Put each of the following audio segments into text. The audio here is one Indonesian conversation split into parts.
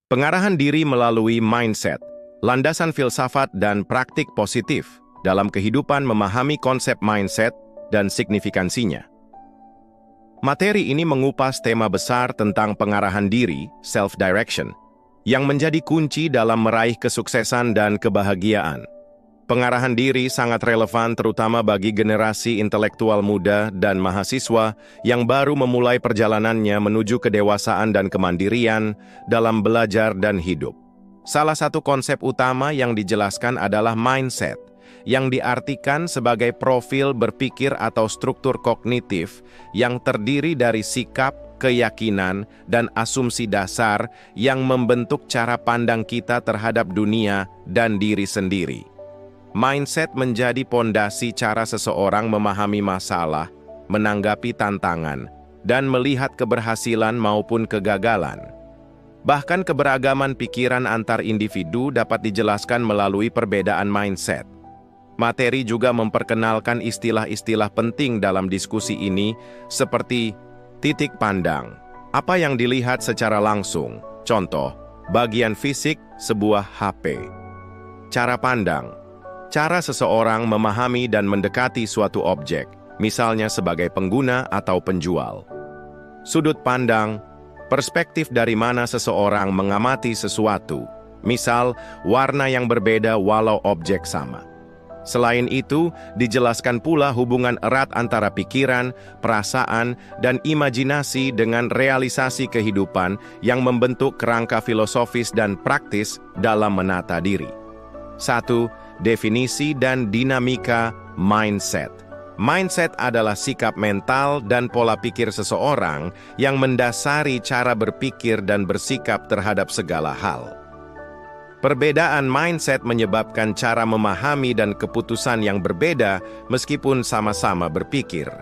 Pengarahan diri melalui mindset, landasan filsafat dan praktik positif dalam kehidupan memahami konsep mindset dan signifikansinya. Materi ini mengupas tema besar tentang pengarahan diri, self-direction, yang menjadi kunci dalam meraih kesuksesan dan kebahagiaan. Pengarahan diri sangat relevan terutama bagi generasi intelektual muda dan mahasiswa yang baru memulai perjalanannya menuju kedewasaan dan kemandirian dalam belajar dan hidup. Salah satu konsep utama yang dijelaskan adalah mindset, yang diartikan sebagai profil berpikir atau struktur kognitif yang terdiri dari sikap, keyakinan, dan asumsi dasar yang membentuk cara pandang kita terhadap dunia dan diri sendiri. Mindset menjadi pondasi cara seseorang memahami masalah, menanggapi tantangan, dan melihat keberhasilan maupun kegagalan. Bahkan keberagaman pikiran antar individu dapat dijelaskan melalui perbedaan mindset. Materi juga memperkenalkan istilah-istilah penting dalam diskusi ini, seperti titik pandang, apa yang dilihat secara langsung, contoh, bagian fisik sebuah HP. Cara pandang, cara seseorang memahami dan mendekati suatu objek, misalnya sebagai pengguna atau penjual. Sudut pandang, perspektif dari mana seseorang mengamati sesuatu, misal warna yang berbeda walau objek sama. Selain itu, dijelaskan pula hubungan erat antara pikiran, perasaan, dan imajinasi dengan realisasi kehidupan yang membentuk kerangka filosofis dan praktis dalam menata diri. 1. Definisi dan dinamika mindset. Mindset adalah sikap mental dan pola pikir seseorang yang mendasari cara berpikir dan bersikap terhadap segala hal. Perbedaan mindset menyebabkan cara memahami dan keputusan yang berbeda meskipun sama-sama berpikir.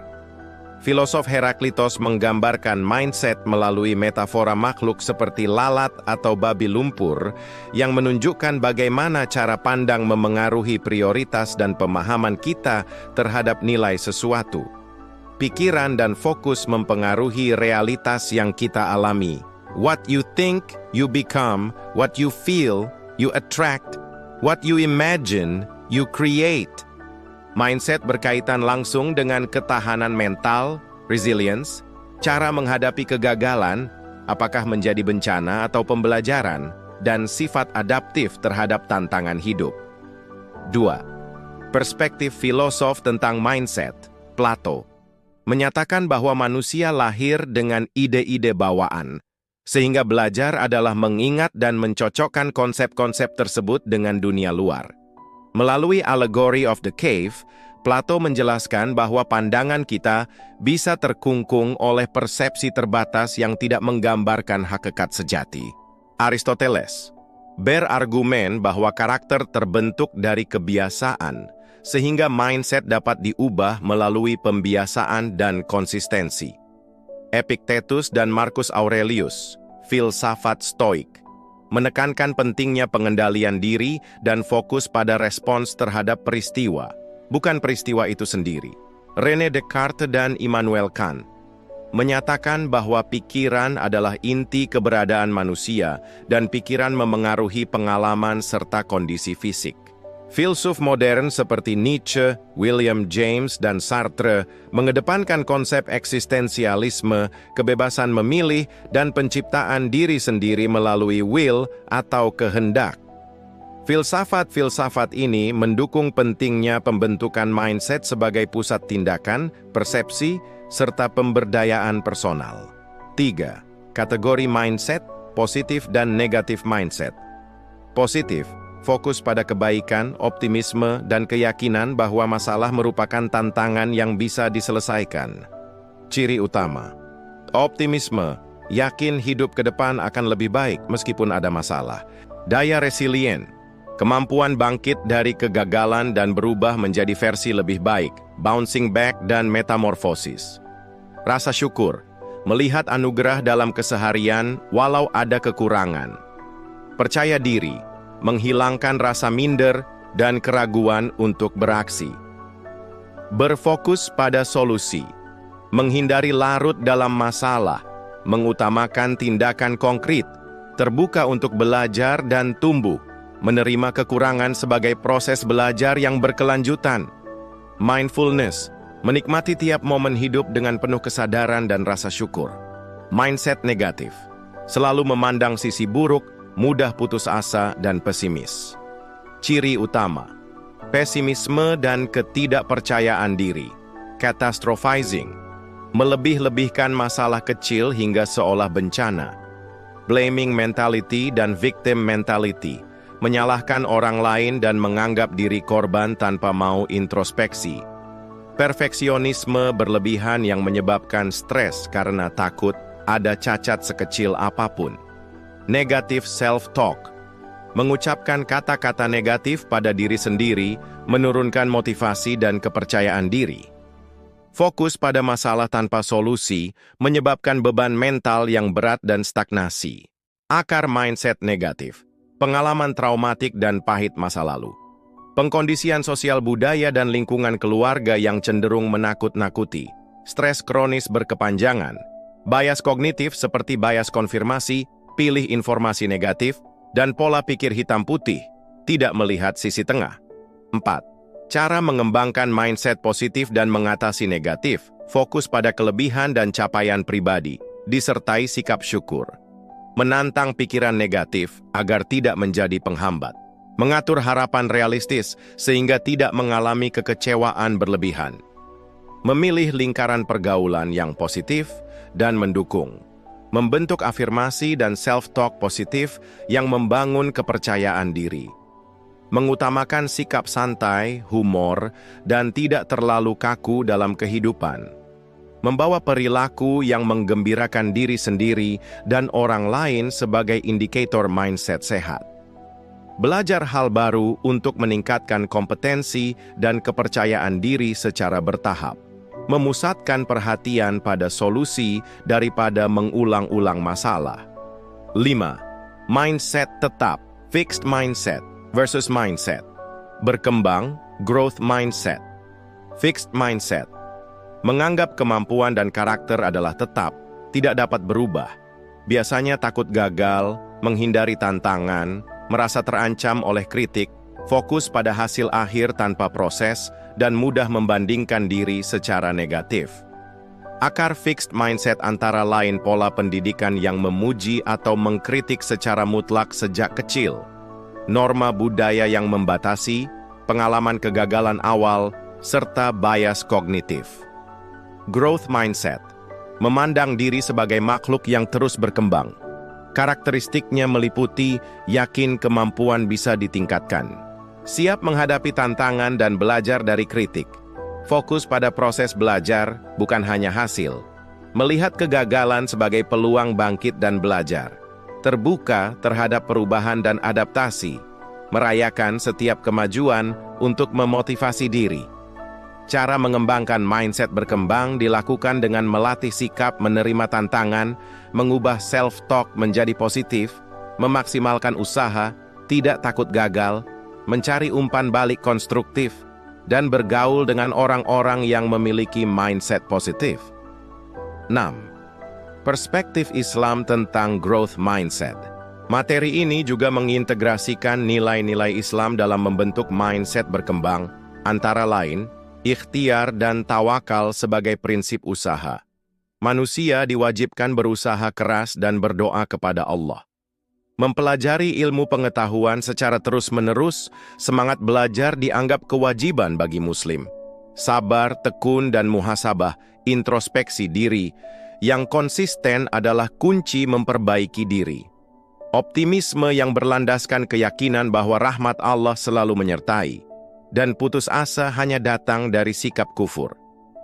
Filosof Heraklitos menggambarkan mindset melalui metafora makhluk seperti lalat atau babi lumpur yang menunjukkan bagaimana cara pandang memengaruhi prioritas dan pemahaman kita terhadap nilai sesuatu. Pikiran dan fokus mempengaruhi realitas yang kita alami. What you think, you become. What you feel, you attract. What you imagine, you create. Mindset berkaitan langsung dengan ketahanan mental, resilience, cara menghadapi kegagalan, apakah menjadi bencana atau pembelajaran, dan sifat adaptif terhadap tantangan hidup. 2. Perspektif filosof tentang mindset, Plato, menyatakan bahwa manusia lahir dengan ide-ide bawaan, sehingga belajar adalah mengingat dan mencocokkan konsep-konsep tersebut dengan dunia luar. Melalui Allegory of the Cave, Plato menjelaskan bahwa pandangan kita bisa terkungkung oleh persepsi terbatas yang tidak menggambarkan hakikat sejati. Aristoteles berargumen bahwa karakter terbentuk dari kebiasaan, sehingga mindset dapat diubah melalui pembiasaan dan konsistensi. Epictetus dan Marcus Aurelius, filsafat Stoik, menekankan pentingnya pengendalian diri dan fokus pada respons terhadap peristiwa, bukan peristiwa itu sendiri. René Descartes dan Immanuel Kant menyatakan bahwa pikiran adalah inti keberadaan manusia dan pikiran memengaruhi pengalaman serta kondisi fisik. Filsuf modern seperti Nietzsche, William James, dan Sartre mengedepankan konsep eksistensialisme, kebebasan memilih, dan penciptaan diri sendiri melalui will atau kehendak. Filsafat-filsafat ini mendukung pentingnya pembentukan mindset sebagai pusat tindakan, persepsi, serta pemberdayaan personal. 3. Kategori mindset, positif dan negatif mindset. Positif, fokus pada kebaikan, optimisme, dan keyakinan bahwa masalah merupakan tantangan yang bisa diselesaikan. Ciri utama: optimisme, yakin hidup ke depan akan lebih baik meskipun ada masalah. Daya resilient, kemampuan bangkit dari kegagalan dan berubah menjadi versi lebih baik, bouncing back dan metamorfosis. Rasa syukur, melihat anugerah dalam keseharian walau ada kekurangan. Percaya diri, menghilangkan rasa minder dan keraguan untuk beraksi. Berfokus pada solusi, menghindari larut dalam masalah, mengutamakan tindakan konkret, terbuka untuk belajar dan tumbuh, menerima kekurangan sebagai proses belajar yang berkelanjutan. Mindfulness, menikmati tiap momen hidup dengan penuh kesadaran dan rasa syukur. Mindset negatif, selalu memandang sisi buruk, mudah putus asa dan pesimis. Ciri utama, pesimisme dan ketidakpercayaan diri. Catastrophizing, melebih-lebihkan masalah kecil hingga seolah bencana. Blaming mentality dan victim mentality, menyalahkan orang lain dan menganggap diri korban tanpa mau introspeksi. Perfeksionisme berlebihan yang menyebabkan stres karena takut ada cacat sekecil apapun. Negative self-talk, mengucapkan kata-kata negatif pada diri sendiri, menurunkan motivasi dan kepercayaan diri. Fokus pada masalah tanpa solusi, menyebabkan beban mental yang berat dan stagnasi. Akar mindset negatif, pengalaman traumatik dan pahit masa lalu. Pengkondisian sosial budaya dan lingkungan keluarga yang cenderung menakut-nakuti. Stres kronis berkepanjangan. Bias kognitif seperti bias konfirmasi, pilih informasi negatif, dan pola pikir hitam putih, tidak melihat sisi tengah. 4. Cara mengembangkan mindset positif dan mengatasi negatif, fokus pada kelebihan dan capaian pribadi, disertai sikap syukur. Menantang pikiran negatif agar tidak menjadi penghambat. Mengatur harapan realistis sehingga tidak mengalami kekecewaan berlebihan. Memilih lingkaran pergaulan yang positif dan mendukung. Membentuk afirmasi dan self-talk positif yang membangun kepercayaan diri. Mengutamakan sikap santai, humor, dan tidak terlalu kaku dalam kehidupan. Membawa perilaku yang menggembirakan diri sendiri dan orang lain sebagai indikator mindset sehat. Belajar hal baru untuk meningkatkan kompetensi dan kepercayaan diri secara bertahap. Memusatkan perhatian pada solusi daripada mengulang-ulang masalah. 5. Mindset tetap, fixed mindset versus mindset. Berkembang, growth mindset. Fixed mindset, menganggap kemampuan dan karakter adalah tetap, tidak dapat berubah. Biasanya takut gagal, menghindari tantangan, merasa terancam oleh kritik, fokus pada hasil akhir tanpa proses, dan mudah membandingkan diri secara negatif. Akar fixed mindset antara lain pola pendidikan yang memuji atau mengkritik secara mutlak sejak kecil, norma budaya yang membatasi, pengalaman kegagalan awal, serta bias kognitif. Growth mindset, memandang diri sebagai makhluk yang terus berkembang. Karakteristiknya meliputi yakin kemampuan bisa ditingkatkan. Siap menghadapi tantangan dan belajar dari kritik. Fokus pada proses belajar, bukan hanya hasil. Melihat kegagalan sebagai peluang bangkit dan belajar. Terbuka terhadap perubahan dan adaptasi. Merayakan setiap kemajuan untuk memotivasi diri. Cara mengembangkan mindset berkembang dilakukan dengan melatih sikap menerima tantangan, mengubah self-talk menjadi positif, memaksimalkan usaha, tidak takut gagal, mencari umpan balik konstruktif, dan bergaul dengan orang-orang yang memiliki mindset positif. 6. Perspektif Islam tentang growth mindset. Materi ini juga mengintegrasikan nilai-nilai Islam dalam membentuk mindset berkembang, antara lain, ikhtiar dan tawakal sebagai prinsip usaha. Manusia diwajibkan berusaha keras dan berdoa kepada Allah. Mempelajari ilmu pengetahuan secara terus-menerus, semangat belajar dianggap kewajiban bagi Muslim. Sabar, tekun, dan muhasabah, introspeksi diri, yang konsisten adalah kunci memperbaiki diri. Optimisme yang berlandaskan keyakinan bahwa rahmat Allah selalu menyertai, dan putus asa hanya datang dari sikap kufur.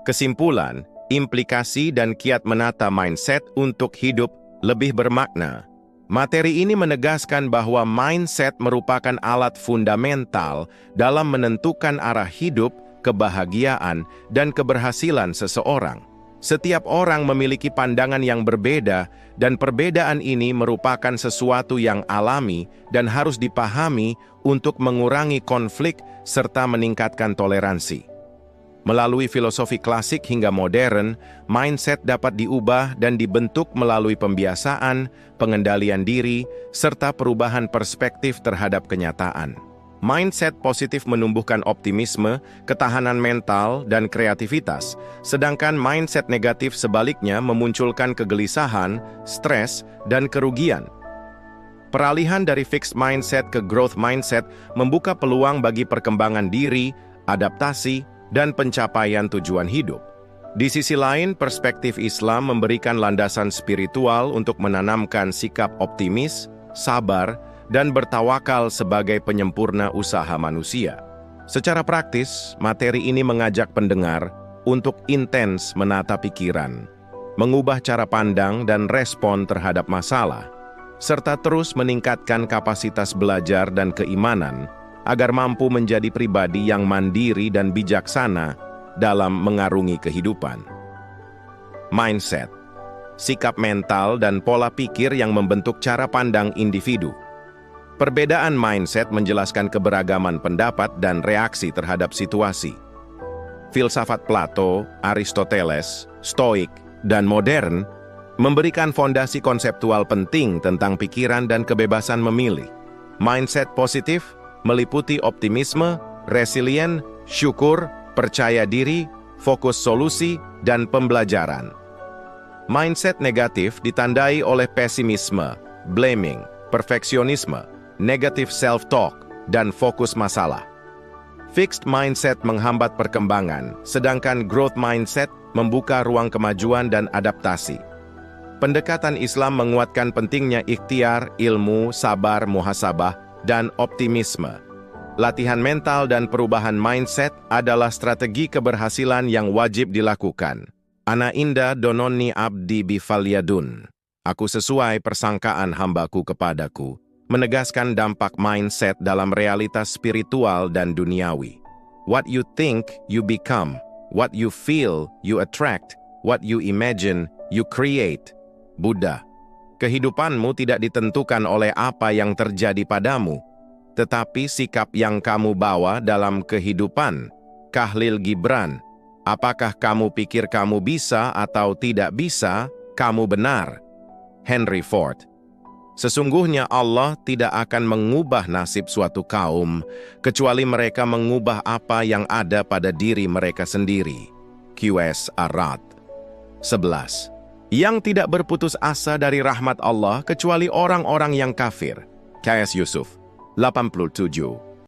Kesimpulan, implikasi dan kiat menata mindset untuk hidup lebih bermakna. Materi ini menegaskan bahwa mindset merupakan alat fundamental dalam menentukan arah hidup, kebahagiaan, dan keberhasilan seseorang. Setiap orang memiliki pandangan yang berbeda, dan perbedaan ini merupakan sesuatu yang alami dan harus dipahami untuk mengurangi konflik serta meningkatkan toleransi. Melalui filosofi klasik hingga modern, mindset dapat diubah dan dibentuk melalui pembiasaan, pengendalian diri, serta perubahan perspektif terhadap kenyataan. Mindset positif menumbuhkan optimisme, ketahanan mental, dan kreativitas, sedangkan mindset negatif sebaliknya memunculkan kegelisahan, stres, dan kerugian. Peralihan dari fixed mindset ke growth mindset membuka peluang bagi perkembangan diri, adaptasi, dan pencapaian tujuan hidup. Di sisi lain, perspektif Islam memberikan landasan spiritual untuk menanamkan sikap optimis, sabar, dan bertawakal sebagai penyempurna usaha manusia. Secara praktis, materi ini mengajak pendengar untuk intens menata pikiran, mengubah cara pandang dan respon terhadap masalah, serta terus meningkatkan kapasitas belajar dan keimanan agar mampu menjadi pribadi yang mandiri dan bijaksana dalam mengarungi kehidupan. Mindset, sikap mental dan pola pikir yang membentuk cara pandang individu. Perbedaan mindset menjelaskan keberagaman pendapat dan reaksi terhadap situasi. Filsafat Plato, Aristoteles, Stoik, dan modern memberikan fondasi konseptual penting tentang pikiran dan kebebasan memilih. Mindset positif meliputi optimisme, resilien, syukur, percaya diri, fokus solusi, dan pembelajaran. Mindset negatif ditandai oleh pesimisme, blaming, perfeksionisme, negative self-talk, dan fokus masalah. Fixed mindset menghambat perkembangan, sedangkan growth mindset membuka ruang kemajuan dan adaptasi. Pendekatan Islam menguatkan pentingnya ikhtiar, ilmu, sabar, muhasabah, dan optimisme. Latihan mental dan perubahan mindset adalah strategi keberhasilan yang wajib dilakukan. Ana inda dononi abdi bifalyadun. Aku sesuai persangkaan hambaku kepadaku, menegaskan dampak mindset dalam realitas spiritual dan duniawi. What you think, you become. What you feel, you attract. What you imagine, you create. Buddha. Kehidupanmu tidak ditentukan oleh apa yang terjadi padamu, tetapi sikap yang kamu bawa dalam kehidupan. Khalil Gibran. Apakah kamu pikir kamu bisa atau tidak bisa, kamu benar. Henry Ford. Sesungguhnya Allah tidak akan mengubah nasib suatu kaum, kecuali mereka mengubah apa yang ada pada diri mereka sendiri. Q.S. Arad. 11. Yang tidak berputus asa dari rahmat Allah kecuali orang-orang yang kafir. K.S. Yusuf. 87.